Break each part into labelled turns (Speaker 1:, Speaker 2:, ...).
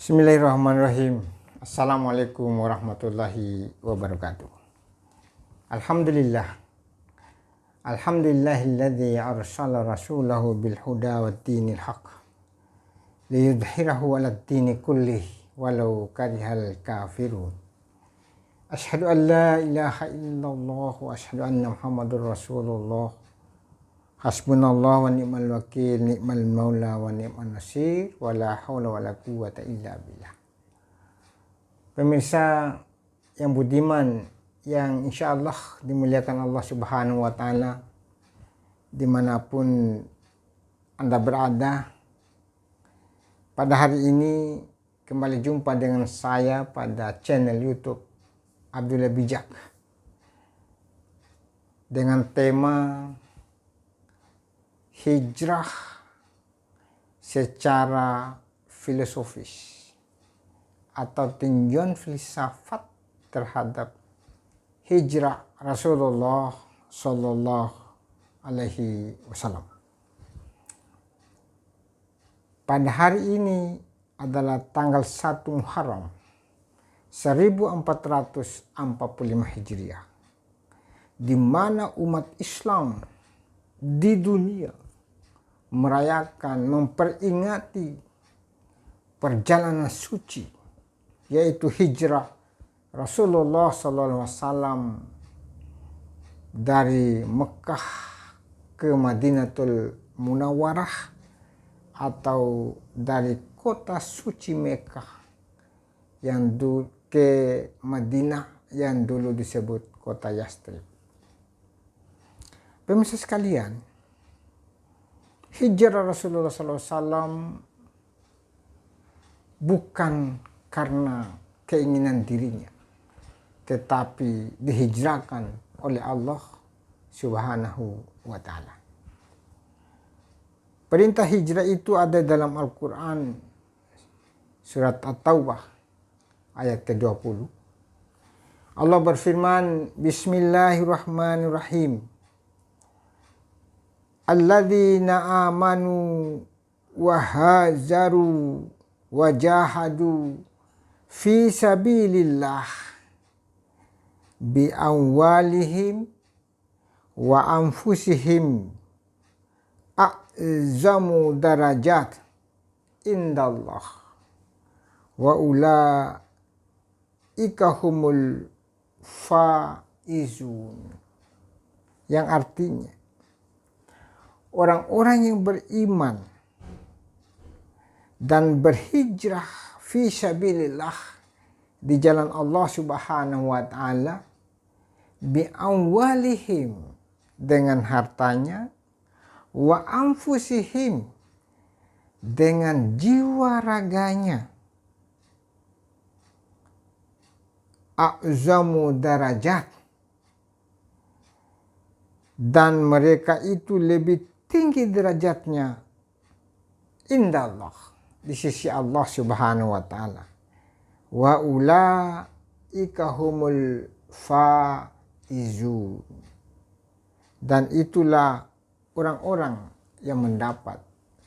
Speaker 1: Bismillahirrahmanirrahim. Assalamualaikum warahmatullahi wabarakatuh. Alhamdulillah. Alhamdulillahilladzi arsala rasulahu bil huda wad dinil haq liyudhhirahu 'alad dini kullih walau karihal kafirun. Asyhadu an la ilaha illallah wa asyhadu anna Muhammadur Rasulullah. Hasbunallah wa ni'mal wakil, ni'mal maula wa ni'man nasir, wa la haula wa la quwwata illa billah. Pemirsa yang budiman, yang insya Allah dimuliakan Allah Subhanahu wa Ta'ala, dimanapun Anda berada, pada hari ini kembali jumpa dengan saya pada channel YouTube Abdullah Bijak dengan tema hijrah secara filosofis atau tinjauan filsafat terhadap hijrah Rasulullah Sallallahu Alaihi Wasallam. Pada hari ini adalah tanggal 1 Muharram 1445 Hijriah, di mana umat Islam di dunia merayakan, memperingati perjalanan suci, yaitu hijrah Rasulullah SAW dari Mekah ke Madinatul Munawwarah, atau dari kota suci Mekah yang ke Madinah yang dulu disebut kota Yastrib. Pemirsa sekalian, hijrah Rasulullah SAW bukan karena keinginan dirinya, tetapi dihijrahkan oleh Allah Subhanahu wa Ta'ala. Perintah hijrah itu ada dalam Al-Quran, surat At-Taubah ayat ke-20. Allah berfirman, Bismillahirrahmanirrahim. Alladzina amanu wa hazaru wa jahadu fi sabilillah bi amwalihim wa anfusihim a'zamu darajat indallah wa ulaika humul faizun, yang artinya orang-orang yang beriman dan berhijrah fi sabilillah di jalan Allah Subhanahu wa Ta'ala bi amwalihim dengan hartanya, wa anfusihim dengan jiwa raganya, a'zamu darajat, dan mereka itu lebih tinggi derajatnya indallah, di sisi Allah Subhanahu wa Ta'ala, wa ulaika humul faizun, dan itulah orang-orang yang mendapat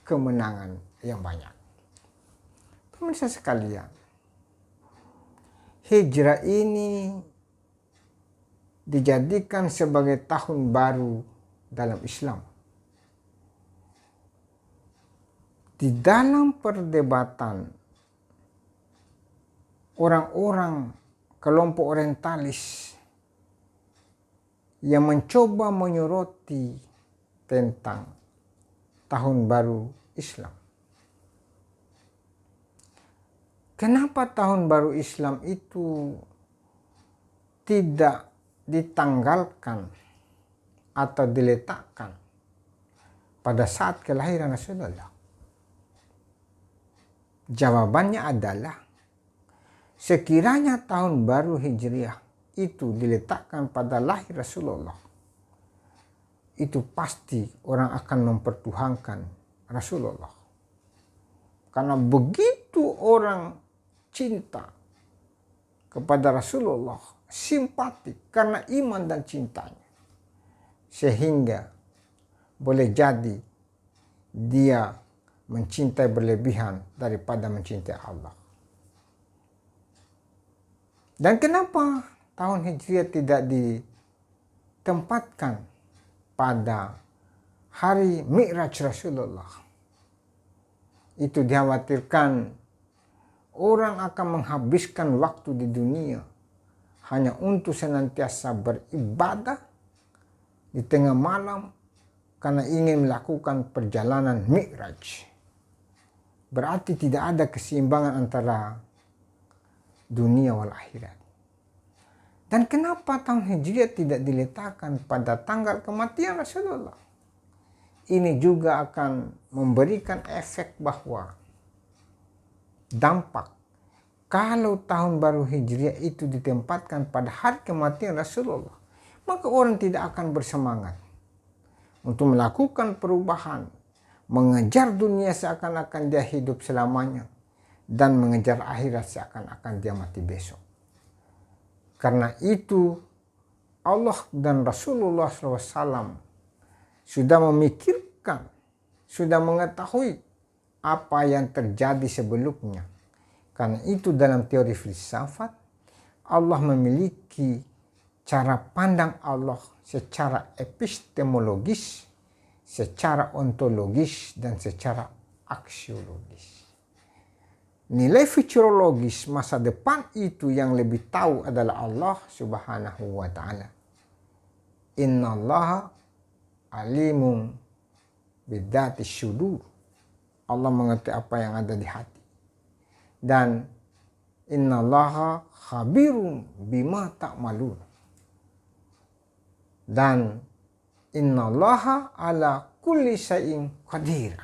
Speaker 1: kemenangan yang banyak. Pemirsa sekalian, hijrah ini dijadikan sebagai tahun baru dalam Islam. Di dalam perdebatan orang-orang kelompok orientalis yang mencoba menyoroti tentang tahun baru Islam. Kenapa tahun baru Islam itu tidak ditanggalkan atau diletakkan pada saat kelahiran Rasulullah? Jawabannya adalah, sekiranya tahun baru Hijriah itu diletakkan pada lahir Rasulullah, itu pasti orang akan mempertuhankan Rasulullah. Karena begitu orang cinta kepada Rasulullah, simpatik karena iman dan cintanya, sehingga boleh jadi dia mencintai berlebihan daripada mencintai Allah. Dan kenapa tahun Hijriah tidak ditempatkan pada hari Mi'raj Rasulullah? Itu dikhawatirkan orang akan menghabiskan waktu di dunia hanya untuk senantiasa beribadah di tengah malam karena ingin melakukan perjalanan Mi'raj. Berarti tidak ada keseimbangan antara dunia wal akhirat. Dan kenapa tahun Hijriah tidak diletakkan pada tanggal kematian Rasulullah? Ini juga akan memberikan efek bahwa dampak kalau tahun baru Hijriah itu ditempatkan pada hari kematian Rasulullah, maka orang tidak akan bersemangat untuk melakukan perubahan, mengejar dunia seakan-akan dia hidup selamanya, dan mengejar akhirat seakan-akan dia mati besok. Karena itu Allah dan Rasulullah SAW sudah memikirkan, sudah mengetahui apa yang terjadi sebelumnya. Karena itu dalam teori filsafat, Allah memiliki cara pandang Allah secara epistemologis, secara ontologis, dan secara aksiologis. Nilai futurologis masa depan itu yang lebih tahu adalah Allah Subhanahu wa ta'ala. Innallaha alimun bidzati syudur. Allah mengerti apa yang ada di hati. Dan innallaha khabirun bima ta'malun. Dan innallaha ala kulli syai'in qadir.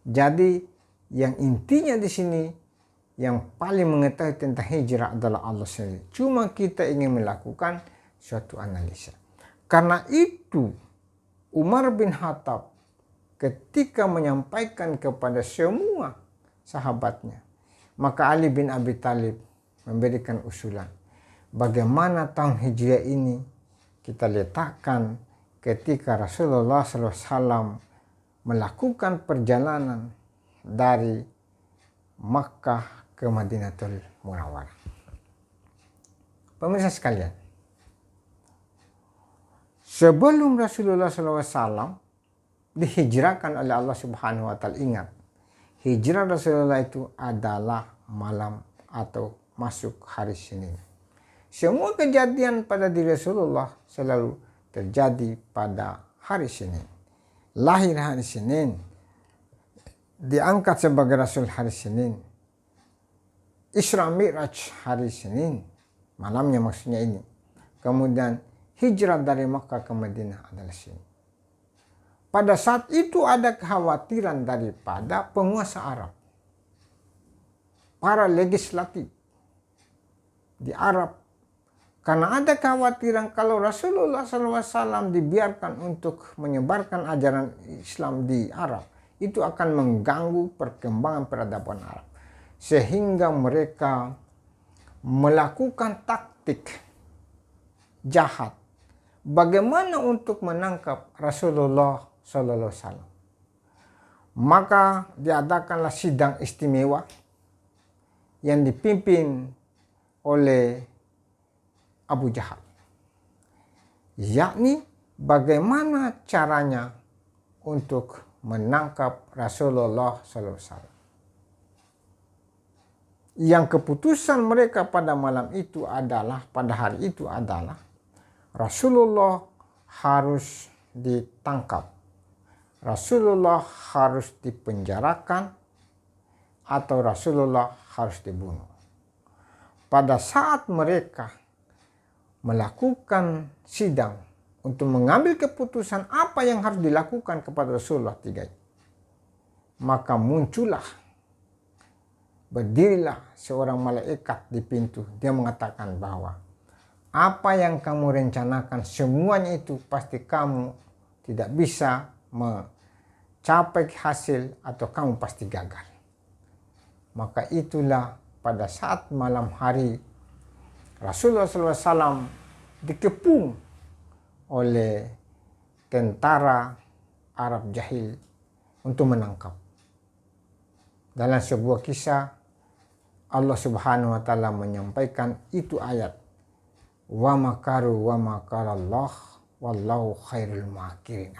Speaker 1: Jadi yang intinya di sini, yang paling mengetahui tentang hijrah adalah Allah sendiri. Cuma kita ingin melakukan suatu analisa. Karena itu Umar bin Khattab ketika menyampaikan kepada semua sahabatnya, maka Ali bin Abi Thalib memberikan usulan. Bagaimana tahun Hijriah ini kita letakkan ketika Rasulullah SAW melakukan perjalanan dari Makkah ke Madinatul Munawwarah. Pemirsa sekalian, sebelum Rasulullah SAW dihijrahkan oleh Allah Subhanahu wa ta'ala, ingat, hijrah Rasulullah itu adalah malam atau masuk hari Senin. Semua kejadian pada diri Rasulullah selalu terjadi pada hari Senin. Lahir hari Senin, diangkat sebagai Rasul hari Senin, Isra Mi'raj hari Senin, malamnya maksudnya ini. Kemudian hijrah dari Makkah ke Madinah adalah Senin. Pada saat itu ada kekhawatiran daripada penguasa Arab, para legislatif di Arab, karena ada kekhawatiran kalau Rasulullah SAW dibiarkan untuk menyebarkan ajaran Islam di Arab, itu akan mengganggu perkembangan peradaban Arab. Sehingga mereka melakukan taktik jahat. Bagaimana untuk menangkap Rasulullah SAW? Maka diadakanlah sidang istimewa yang dipimpin oleh Abu Jahal. Yakni bagaimana caranya untuk menangkap Rasulullah SAW. Yang keputusan mereka pada malam itu adalah, pada hari itu adalah, Rasulullah harus ditangkap, Rasulullah harus dipenjarakan, atau Rasulullah harus dibunuh. Pada saat mereka melakukan sidang untuk mengambil keputusan apa yang harus dilakukan kepada Rasulullah tiga, maka muncullah, berdirilah seorang malaikat di pintu. Dia mengatakan bahwa apa yang kamu rencanakan semuanya itu pasti kamu tidak bisa mencapai hasil atau kamu pasti gagal. Maka itulah pada saat malam hari Rasulullah SAW dikepung oleh tentara Arab jahil untuk menangkap. Dalam sebuah kisah Allah Subhanahu wa taala menyampaikan itu ayat wa makaru wa makarallah wallahu khairul makirin.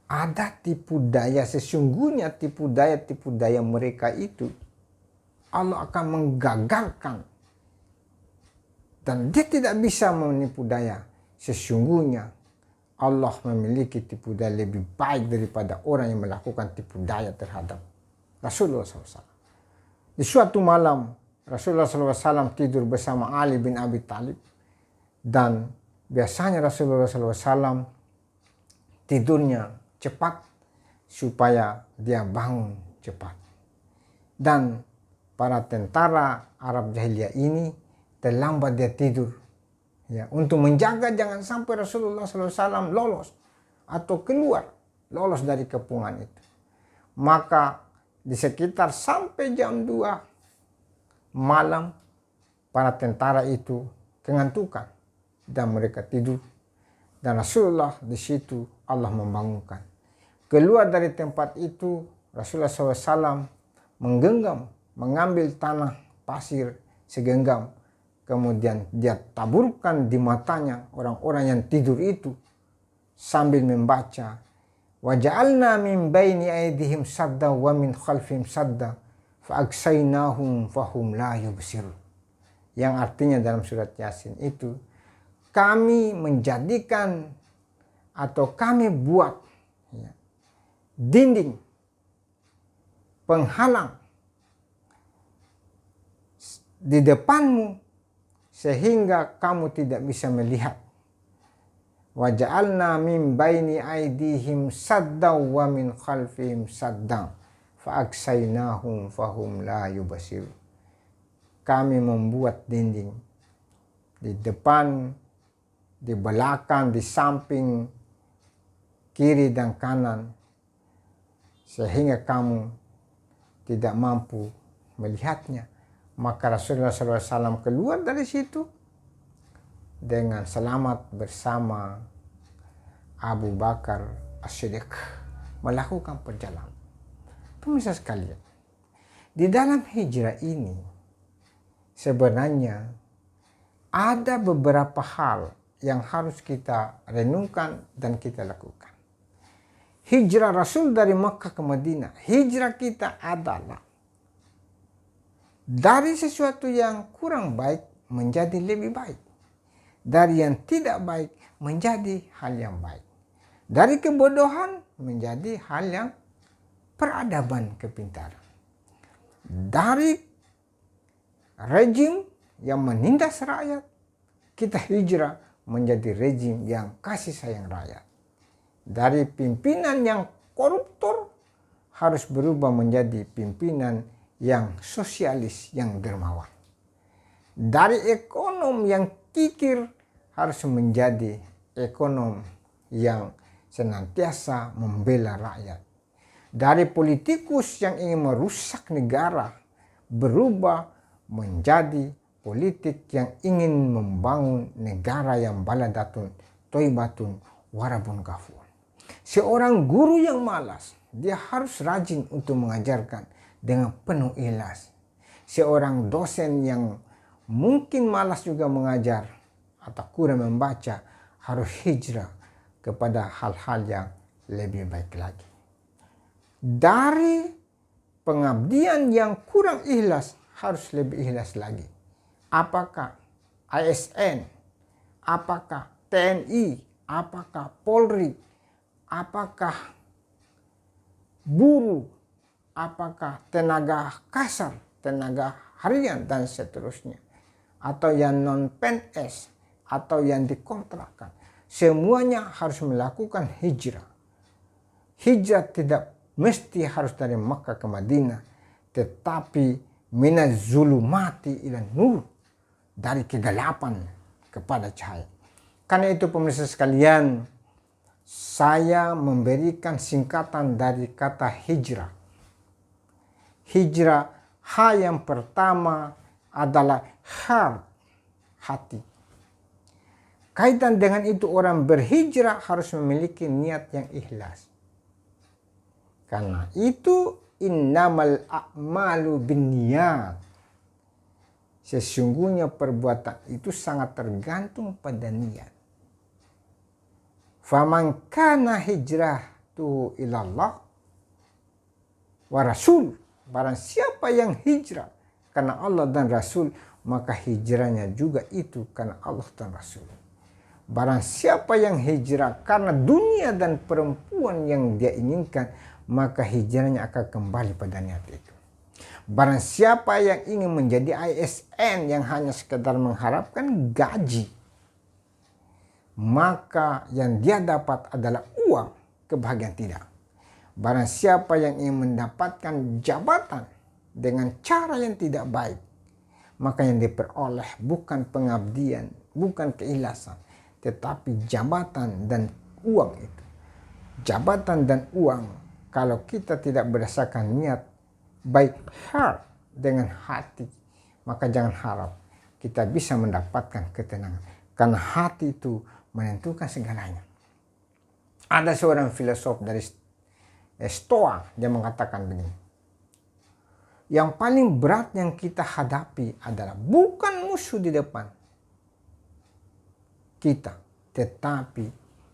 Speaker 1: Ada tipu daya, sesungguhnya tipu daya mereka itu Allah akan menggagalkan, dan dia tidak bisa menipu daya. Sesungguhnya Allah memiliki tipu daya lebih baik daripada orang yang melakukan tipu daya terhadap Rasulullah SAW. Di suatu malam Rasulullah SAW tidur bersama Ali bin Abi Thalib, dan biasanya Rasulullah SAW tidurnya cepat supaya dia bangun cepat. Dan para tentara Arab jahiliyah ini terlambat dia tidur, ya, untuk menjaga jangan sampai Rasulullah SAW lolos atau lolos dari kepungan itu. Maka di sekitar sampai jam 2 malam para tentara itu kengantukan dan mereka tidur, dan Rasulullah di situ Allah membangunkan. Keluar dari tempat itu Rasulullah SAW mengambil tanah pasir segenggam, kemudian dia taburkan di matanya orang-orang yang tidur itu sambil membaca waja'alna min baini aydihim sadda wa min khalfihim sadda fa'agsaynahum fahum la yubsirun, yang artinya dalam surat Yasin itu, kami menjadikan atau kami buat, ya, dinding penghalang di depanmu sehingga kamu tidak bisa melihat. Waja'alna min baini aydihim sadda wa min khalfihim sadda fa'agsaynahum fahum la yubsirun. Kami membuat dinding di depan, di belakang, di samping, kiri dan kanan, sehingga kamu tidak mampu melihatnya. Maka Rasulullah SAW keluar dari situ dengan selamat bersama Abu Bakar As-Siddiq melakukan perjalanan. Pemirsa sekalian, di dalam hijrah ini sebenarnya ada beberapa hal yang harus kita renungkan dan kita lakukan. Hijrah Rasul dari Makkah ke Madinah, hijrah kita adalah dari sesuatu yang kurang baik menjadi lebih baik, dari yang tidak baik menjadi hal yang baik, dari kebodohan menjadi hal yang peradaban, kepintaran, dari rejim yang menindas rakyat kita hijrah menjadi rejim yang kasih sayang rakyat, dari pimpinan yang koruptor harus berubah menjadi pimpinan yang sosialis, yang dermawan, dari ekonom yang kikir harus menjadi ekonom yang senantiasa membela rakyat, dari politikus yang ingin merusak negara berubah menjadi politik yang ingin membangun negara yang baladatun, toibatun, warabun kafur. Seorang guru yang malas, dia harus rajin untuk mengajarkan dengan penuh ikhlas. Seorang dosen yang mungkin malas juga mengajar atau kurang membaca harus hijrah kepada hal-hal yang lebih baik lagi. Dari pengabdian yang kurang ikhlas harus lebih ikhlas lagi. Apakah ASN, apakah TNI, apakah Polri, apakah buruh, apakah tenaga kasar, tenaga harian, dan seterusnya, atau yang non-PNS, atau yang dikontrakkan, semuanya harus melakukan hijrah. Hijrah tidak mesti harus dari Makkah ke Madinah, tetapi minaz zulumati ila nur, dari kegelapan kepada cahaya. Karena itu pemirsa sekalian, saya memberikan singkatan dari kata hijrah. Hijrah, H yang pertama adalah heart, hati. Kaitan dengan itu orang berhijrah harus memiliki niat yang ikhlas. Karena itu innamal a'malu binniyat. Sesungguhnya perbuatan itu sangat tergantung pada niat. Faman kana hijratuhu ilallah wa rasul. Barang siapa yang hijrah karena Allah dan Rasul, maka hijrahnya juga itu karena Allah dan Rasul. Barang siapa yang hijrah karena dunia dan perempuan yang dia inginkan, maka hijrahnya akan kembali pada niat itu. Barang siapa yang ingin menjadi ASN yang hanya sekedar mengharapkan gaji, maka yang dia dapat adalah uang, kebahagiaan tidak. Barang siapa yang ingin mendapatkan jabatan dengan cara yang tidak baik, maka yang diperoleh bukan pengabdian, bukan keikhlasan, tetapi jabatan dan uang itu. Jabatan dan uang, kalau kita tidak berdasarkan niat, baik heart dengan hati, maka jangan harap kita bisa mendapatkan ketenangan. Karena hati itu menentukan segalanya. Ada seorang filosof dari Stoa, dia mengatakan begini. Yang paling berat yang kita hadapi adalah bukan musuh di depan kita, tetapi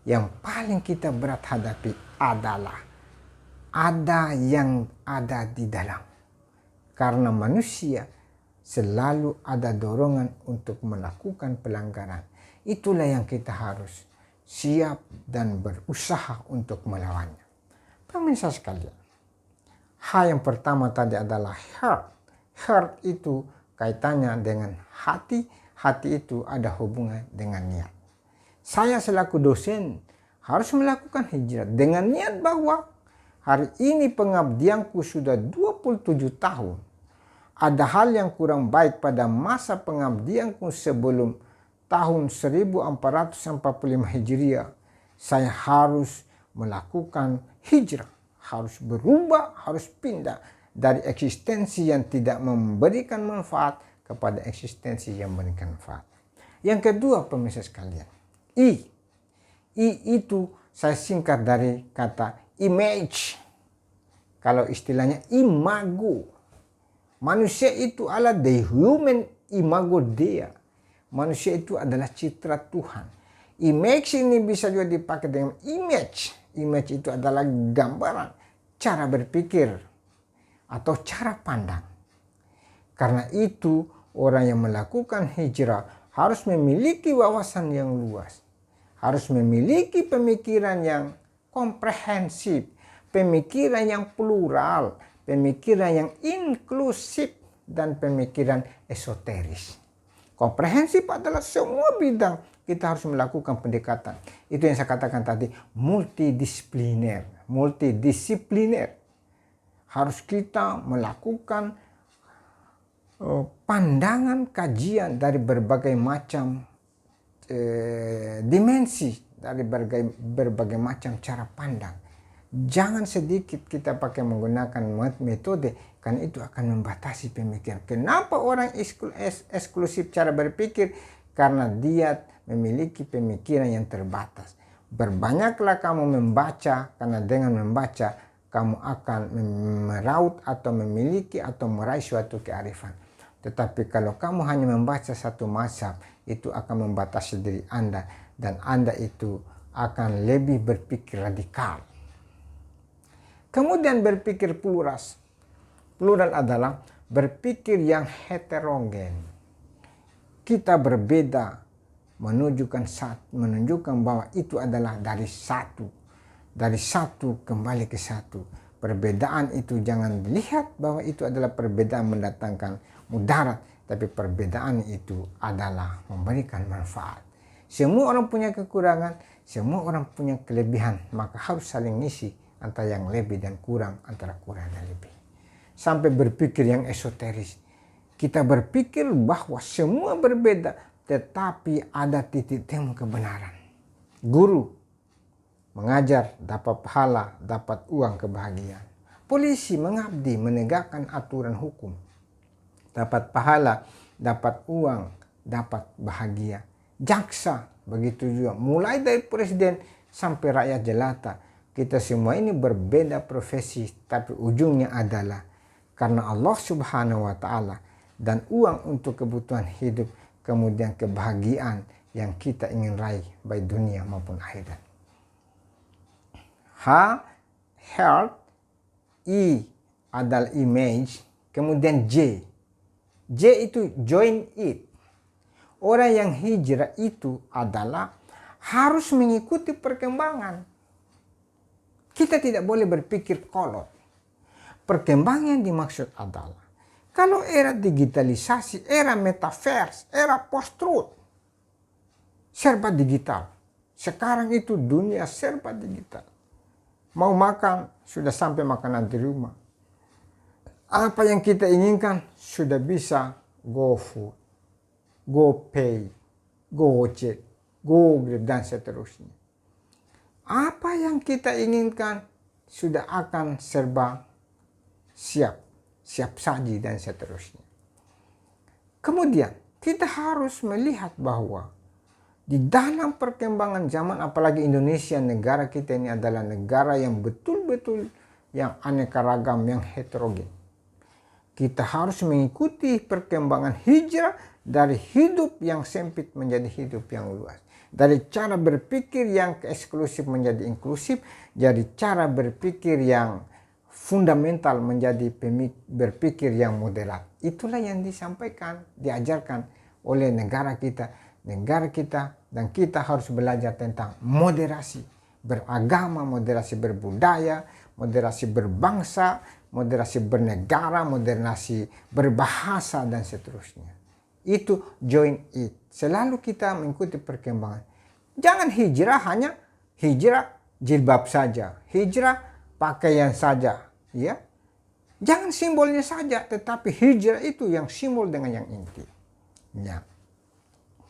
Speaker 1: yang paling kita berat hadapi adalah ada yang ada di dalam. Karena manusia selalu ada dorongan untuk melakukan pelanggaran. Itulah yang kita harus siap dan berusaha untuk melawannya. Pemirsa sekalian, hal yang pertama tadi adalah heart. Heart itu kaitannya dengan hati. Hati itu ada hubungan dengan niat. Saya selaku dosen harus melakukan hijrah dengan niat bahwa hari ini pengabdianku sudah 27 tahun. Ada hal yang kurang baik pada masa pengabdianku sebelum tahun 1445 Hijriah. Saya harus melakukan hijrah, harus berubah, harus pindah dari eksistensi yang tidak memberikan manfaat kepada eksistensi yang memberikan manfaat. Yang kedua, pemirsa sekalian, I itu saya singkat dari kata image. Kalau istilahnya imago. Manusia itu adalah the human imago Dei. Manusia itu adalah citra Tuhan. Image ini bisa juga dipakai dengan image. Image itu adalah gambaran, cara berpikir, atau cara pandang. Karena itu orang yang melakukan hijrah harus memiliki wawasan yang luas. Harus memiliki pemikiran yang komprehensif, pemikiran yang plural, pemikiran yang inklusif, dan pemikiran esoteris. Komprehensif adalah semua bidang kita harus melakukan pendekatan. Itu yang saya katakan tadi, multidisipliner. Harus kita melakukan pandangan kajian dari berbagai macam dimensi, dari berbagai macam cara pandang. Jangan sedikit kita pakai menggunakan metode, karena itu akan membatasi pemikiran. Kenapa orang eksklusif cara berpikir? Karena dia memiliki pemikiran yang terbatas. Berbanyaklah kamu membaca, karena dengan membaca kamu akan meraut atau memiliki atau meraih suatu kearifan. Tetapi kalau kamu hanya membaca satu mazhab, itu akan membatasi diri Anda, dan Anda itu akan lebih berpikir radikal. Kemudian berpikir plural. Plural adalah berpikir yang heterogen. Kita berbeda, menunjukkan bahwa itu adalah dari satu kembali ke satu. Perbedaan itu jangan dilihat bahwa itu adalah perbedaan mendatangkan mudarat, tapi perbedaan itu adalah memberikan manfaat. Semua orang punya kekurangan, semua orang punya kelebihan, maka harus saling ngisi antara yang lebih dan kurang, antara kurang dan lebih. Sampai berpikir yang esoteris. Kita berpikir bahwa semua berbeda, tetapi ada titik temu kebenaran. Guru mengajar, dapat pahala, dapat uang, kebahagiaan. Polisi mengabdi, menegakkan aturan hukum, dapat pahala, dapat uang, dapat bahagia. Jaksa begitu juga, mulai dari presiden sampai rakyat jelata. kita semua ini berbeda profesi, tapi ujungnya adalah karena Allah Subhanahu wa Ta'ala dan uang untuk kebutuhan hidup, kemudian kebahagiaan yang kita ingin raih baik dunia maupun akhirat. H, health. I adalah image, kemudian J. J itu join it. Orang yang hijrah itu adalah harus mengikuti perkembangan. Kita tidak boleh berpikir kolot. Perkembangan yang dimaksud adalah kalau era digitalisasi, era metaverse, era post-truth, serba digital. Sekarang itu dunia serba digital. Mau makan, sudah sampai makanan di rumah. Apa yang kita inginkan, sudah bisa GoFood, GoPay, Gojek, Google, dan seterusnya. Apa yang kita inginkan, sudah akan serba siap saji, dan seterusnya. Kemudian, kita harus melihat bahwa di dalam perkembangan zaman, apalagi Indonesia, negara kita ini adalah negara yang betul-betul yang aneka ragam, yang heterogen. Kita harus mengikuti perkembangan hijrah dari hidup yang sempit menjadi hidup yang luas. Dari cara berpikir yang eksklusif menjadi inklusif, dari cara berpikir yang fundamental menjadi berpikir yang moderat. Itulah yang disampaikan, diajarkan oleh negara kita. Negara kita dan kita harus belajar tentang moderasi beragama, moderasi berbudaya, moderasi berbangsa, moderasi bernegara, moderasi berbahasa, dan seterusnya. Itu join it. Selalu kita mengikuti perkembangan. Jangan hijrah hanya hijrah jilbab saja, hijrah pakaian saja, ya. Jangan simbolnya saja, tetapi hijrah itu yang simbol dengan yang inti. Ya.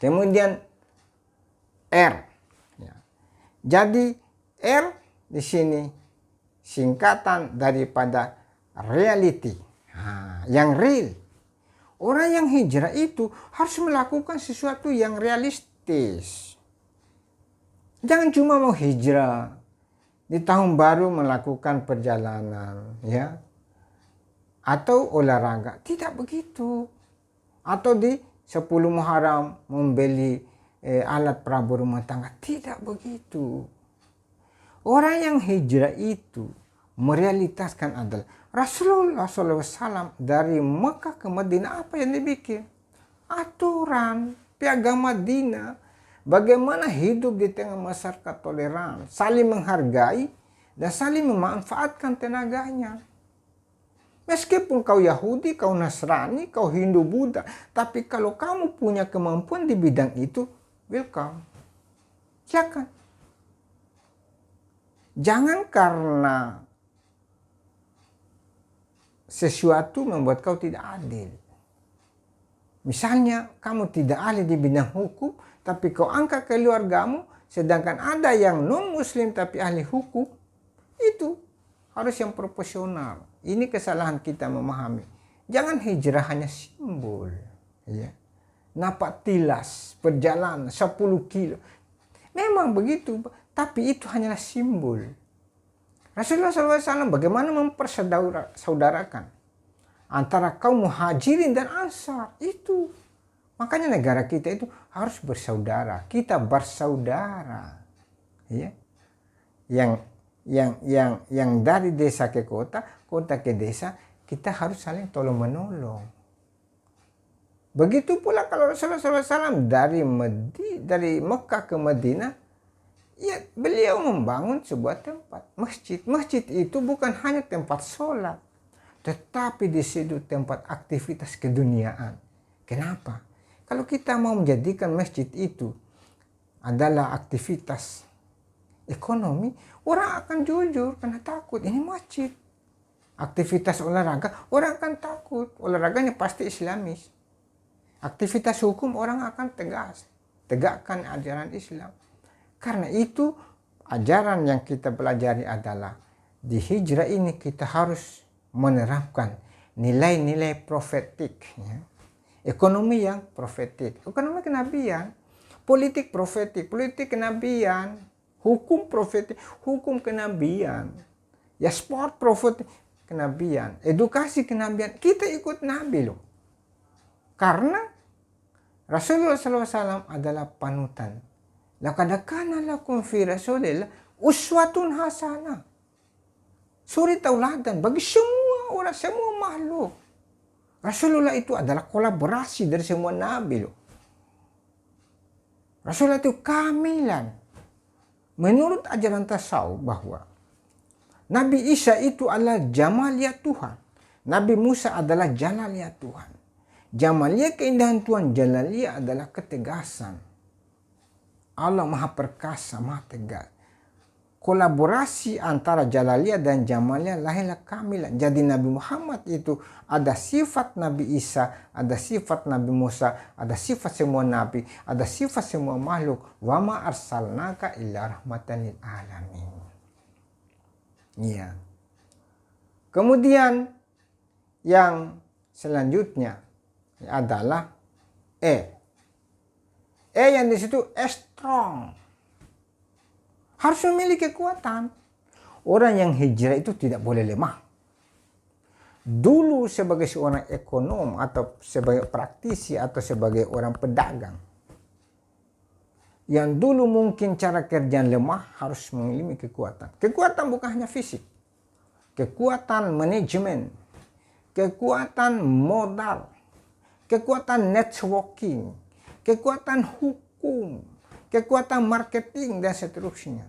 Speaker 1: Kemudian R. Ya. Jadi R di sini singkatan daripada reality, yang real. Orang yang hijrah itu harus melakukan sesuatu yang realistis. Jangan cuma mau hijrah di tahun baru melakukan perjalanan, ya, atau olahraga. Tidak begitu. Atau di 10 Muharram membeli alat perabotan rumah tangga. Tidak begitu. Orang yang hijrah itu merealitaskan adalah Rasulullah SAW dari Mekah ke Madinah, apa yang dibikin? Aturan piagam Madinah. Bagaimana hidup di tengah masyarakat toleran, saling menghargai dan saling memanfaatkan tenaganya. Meskipun kau Yahudi, kau Nasrani, kau Hindu, Buddha, tapi kalau kamu punya kemampuan di bidang itu, welcome. Silakan. Jangan karena sesuatu membuat kau tidak adil. Misalnya, kamu tidak ahli di bidang hukum, tapi kau angkat keluargamu, sedangkan ada yang non-muslim tapi ahli hukum, itu harus yang proporsional. Ini kesalahan kita memahami. Jangan hijrah hanya simbol. Ya. Napak tilas, perjalanan 10 kilo. Memang begitu, tapi itu hanyalah simbol. Rasulullah SAW bagaimana mempersaudarakan antara kaum muhajirin dan ansar. Itu. Makanya negara kita itu harus bersaudara. Kita bersaudara. Ya. Yang dari desa ke kota, kota ke desa, kita harus saling tolong menolong. Begitu pula kalau Rasulullah SAW dari Mekah ke Madinah, ya beliau membangun sebuah tempat, masjid. Masjid itu bukan hanya tempat sholat, tetapi di situ tempat aktivitas keduniaan. Kenapa? Kalau kita mau menjadikan masjid itu adalah aktivitas ekonomi, orang akan jujur karena takut. Ini masjid. Aktivitas olahraga, orang akan takut. Olahraganya pasti Islamis. Aktivitas hukum, orang akan tegakkan ajaran Islam. Karena itu, ajaran yang kita pelajari adalah di hijrah ini kita harus menerapkan nilai-nilai profetik. Ya. Ekonomi yang profetik, ekonomi kenabian. Politik profetik, politik kenabian. Hukum profetik, hukum kenabian. Ya sport profetik, kenabian. Edukasi kenabian. Kita ikut Nabi loh. Karena Rasulullah SAW adalah panutan. Laqad kana lakum fi Rasulillah uswatun hasanah. Suri tauladan bagi semua orang, semua makhluk. Rasulullah itu adalah kolaborasi dari semua nabi loh. Rasulullah itu kamilan. Menurut ajaran tasawuf bahwa Nabi Isa itu adalah jamaliyah Tuhan. Nabi Musa adalah jalaliyah Tuhan. Jamaliyah keindahan Tuhan, jalaliyah adalah ketegasan. Allah Maha Perkasa, Maha Tegas. Kolaborasi antara jalaliyah dan jamaliyah lahirlah kamilan. Jadi Nabi Muhammad itu ada sifat Nabi Isa, ada sifat Nabi Musa, ada sifat semua nabi, ada sifat semua makhluk. Wa ma arsalnaka illa rahmatan lil alamin. Iya. Kemudian yang selanjutnya adalah yang di situ strong. Harus memiliki kekuatan. Orang yang hijrah itu tidak boleh lemah. Dulu sebagai seorang ekonom atau sebagai praktisi atau sebagai orang pedagang, yang dulu mungkin cara kerjaan lemah, harus memiliki kekuatan. Kekuatan bukan hanya fisik. Kekuatan manajemen. Kekuatan modal. Kekuatan networking. Kekuatan hukum. Kekuatan marketing dan seterusnya.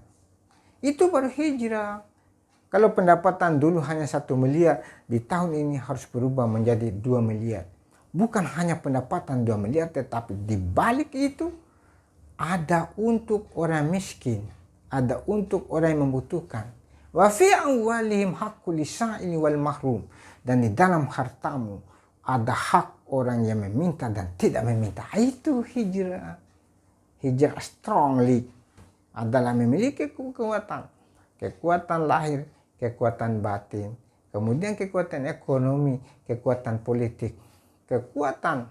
Speaker 1: Itu baru hijrah. Kalau pendapatan dulu hanya 1 miliar, di tahun ini harus berubah menjadi 2 miliar. Bukan hanya pendapatan 2 miliar, tetapi di balik itu ada untuk orang miskin, ada untuk orang yang membutuhkan. Wa fi amwalihim haqqul lisa'ili wal mahrum. Dan di dalam hartamu ada hak orang yang meminta dan tidak meminta. Itu hijrah. Hijrah strongly adalah memiliki kekuatan. Kekuatan lahir, kekuatan batin. Kemudian kekuatan ekonomi, kekuatan politik. Kekuatan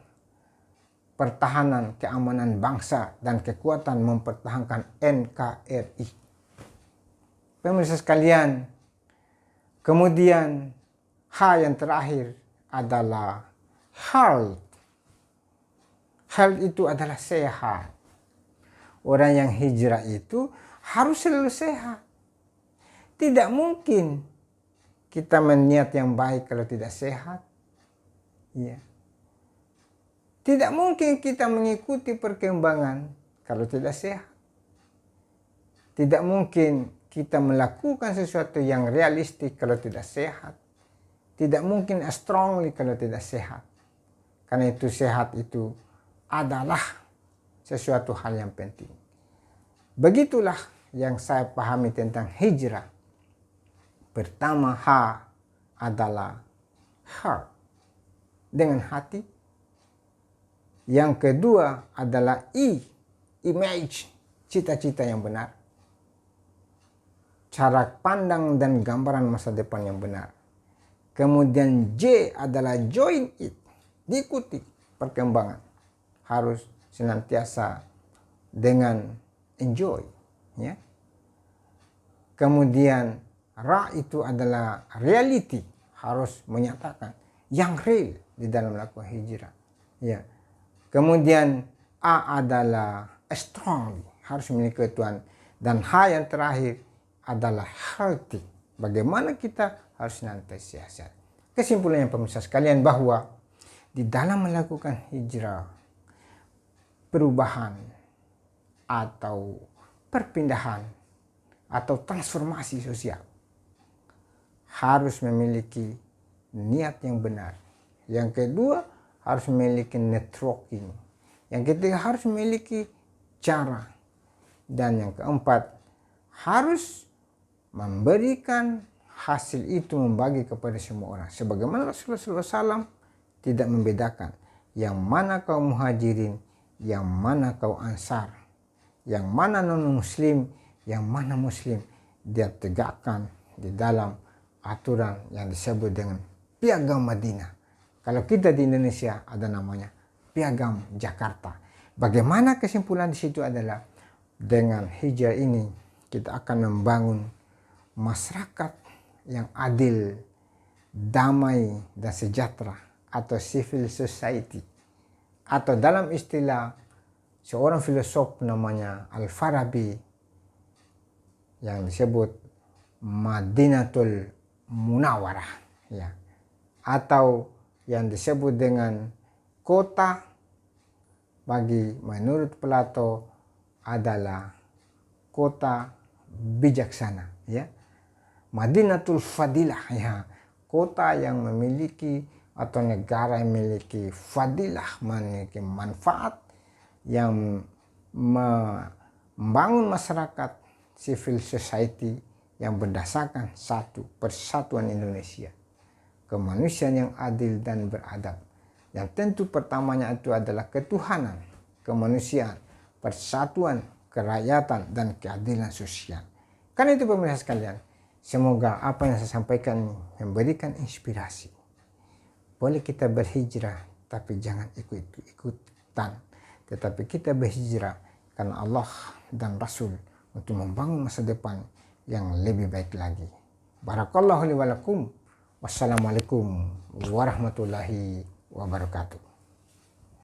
Speaker 1: pertahanan, keamanan bangsa. Dan kekuatan mempertahankan NKRI. Pemirsa sekalian, kemudian yang terakhir adalah health. Health itu adalah sehat. Orang yang hijrah itu harus selalu sehat. Tidak mungkin kita meniat yang baik kalau tidak sehat. Ya. Tidak mungkin kita mengikuti perkembangan kalau tidak sehat. Tidak mungkin kita melakukan sesuatu yang realistik kalau tidak sehat. Tidak mungkin strongly kalau tidak sehat. Karena itu sehat itu adalah sesuatu hal yang penting. Begitulah yang saya pahami tentang hijrah. Pertama, adalah heart, dengan hati. Yang kedua adalah image, cita-cita yang benar. Cara pandang dan gambaran masa depan yang benar. Kemudian J adalah join it, diikuti perkembangan. Harus senantiasa dengan enjoy, ya. Kemudian Ra itu adalah reality, harus menyatakan yang real di dalam melakukan hijrah, ya. Kemudian A adalah strong, harus memiliki Tuhan. Dan H yang terakhir adalah healthy, bagaimana kita harus senantiasa sehat. Kesimpulannya pemirsa sekalian bahwa di dalam melakukan hijrah, perubahan atau perpindahan atau transformasi sosial, harus memiliki niat yang benar. Yang kedua, harus memiliki networking. Yang ketiga, harus memiliki cara. Dan yang keempat, harus memberikan hasil itu, membagi kepada semua orang. Sebagaimana Rasulullah SAW tidak membedakan yang mana kaum muhajirin, yang mana kaum ansar, yang mana non-muslim, yang mana muslim. Dia tegakkan di dalam aturan yang disebut dengan Piagam Madinah. Kalau kita di Indonesia ada namanya Piagam Jakarta. Bagaimana kesimpulan di situ adalah dengan hijrah ini kita akan membangun masyarakat yang adil, damai, dan sejahtera, atau civil society. Atau dalam istilah seorang filosof namanya Al-Farabi yang disebut Madinatul Munawwarah, ya, atau yang disebut dengan kota bagi menurut Plato adalah kota bijaksana, ya. Madinatul Fadilah, ya, kota yang memiliki atau negara yang memiliki fadilah, memiliki manfaat, yang membangun masyarakat civil society yang berdasarkan satu persatuan Indonesia, kemanusiaan yang adil dan beradab. Yang tentu pertamanya itu adalah ketuhanan, kemanusiaan, persatuan, kerakyatan, dan keadilan sosial. Karena itu pemirsa sekalian, semoga apa yang saya sampaikan memberikan inspirasi. Boleh kita berhijrah, tapi jangan ikut-ikutan. Tetapi kita berhijrah karena Allah dan Rasul untuk membangun masa depan yang lebih baik lagi. Barakallahu li wa lakum. Wassalamualaikum warahmatullahi wabarakatuh.